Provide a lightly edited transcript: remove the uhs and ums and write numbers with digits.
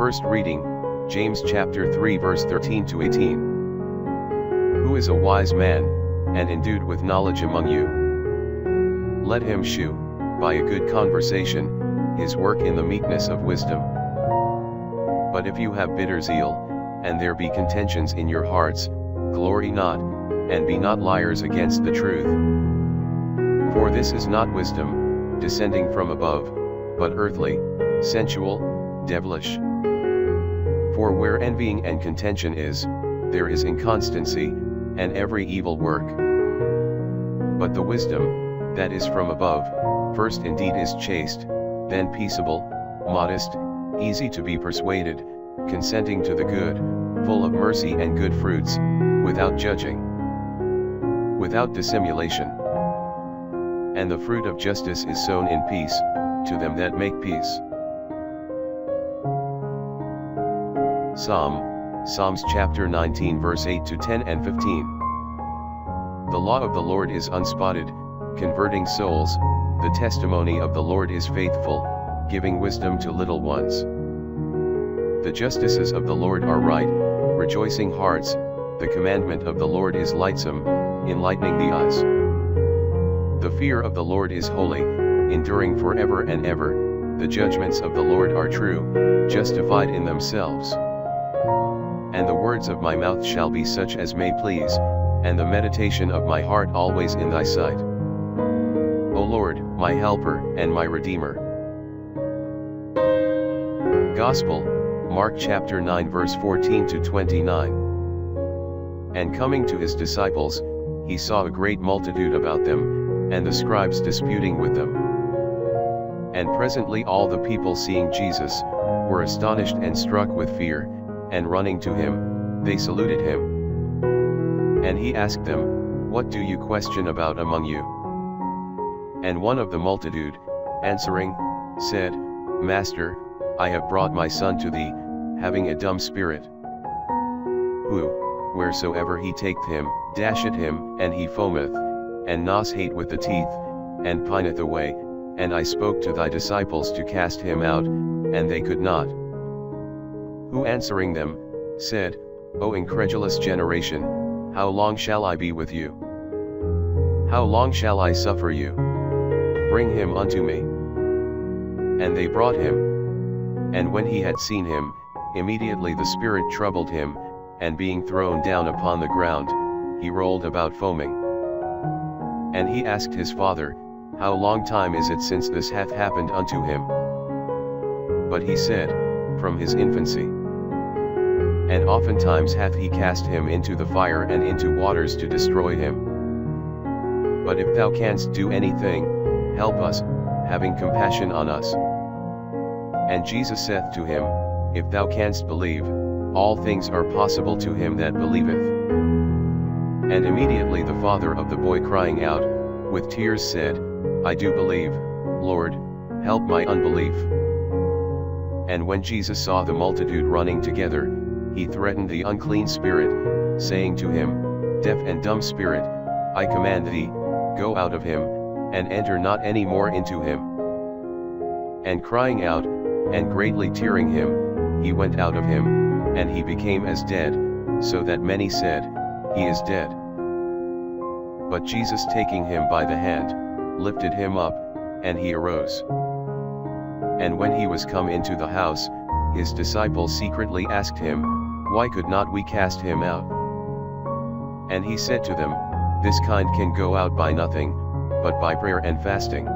First reading, James chapter 3 verse 13 to 18. Who is a wise man, and endued with knowledge among you? Let him shew, by a good conversation, his work in the meekness of wisdom. But if you have bitter zeal, and there be contentions in your hearts, glory not, and be not liars against the truth. For this is not wisdom, descending from above, but earthly, sensual, devilish. For where envying and contention is, there is inconstancy, and every evil work. But the wisdom, that is from above, first indeed is chaste, then peaceable, modest, easy to be persuaded, consenting to the good, full of mercy and good fruits, without judging, without dissimulation. And the fruit of justice is sown in peace, to them that make peace. Psalms chapter 19 verse 8 to 10 and 15. The law of the Lord is unspotted, converting souls, the testimony of the Lord is faithful, giving wisdom to little ones. The justices of the Lord are right, rejoicing hearts, the commandment of the Lord is lightsome, enlightening the eyes. The fear of the Lord is holy, enduring forever and ever, the judgments of the Lord are true, justified in themselves. And the words of my mouth shall be such as may please, and the meditation of my heart always in thy sight. O Lord, my helper, and my redeemer. Gospel, Mark chapter 9 verse 14 to 29. And coming to his disciples, he saw a great multitude about them, and the scribes disputing with them. And presently all the people seeing Jesus, were astonished and struck with fear, and running to him, they saluted him. And he asked them, What do you question about among you? And one of the multitude, answering, said, Master, I have brought my son to thee, having a dumb spirit, who, wheresoever he taketh him, dasheth him, and he foameth, and gnaweth with the teeth, and pineth away, and I spoke to thy disciples to cast him out, and they could not. Who answering them, said, O incredulous generation, how long shall I be with you? How long shall I suffer you? Bring him unto me. And they brought him. And when he had seen him, immediately the spirit troubled him, and being thrown down upon the ground, he rolled about foaming. And he asked his father, How long time is it since this hath happened unto him? But he said, From his infancy. And oftentimes hath he cast him into the fire and into waters to destroy him. But if thou canst do anything, help us, having compassion on us. And Jesus saith to him, If thou canst believe, all things are possible to him that believeth. And immediately the father of the boy crying out, with tears said, I do believe, Lord, help my unbelief. And when Jesus saw the multitude running together, he threatened the unclean spirit, saying to him, Deaf and dumb spirit, I command thee, go out of him, and enter not any more into him. And crying out, and greatly tearing him, he went out of him, and he became as dead, so that many said, He is dead. But Jesus taking him by the hand, lifted him up, and he arose. And when he was come into the house, his disciples secretly asked him, Why could not we cast him out? And he said to them, This kind can go out by nothing, but by prayer and fasting.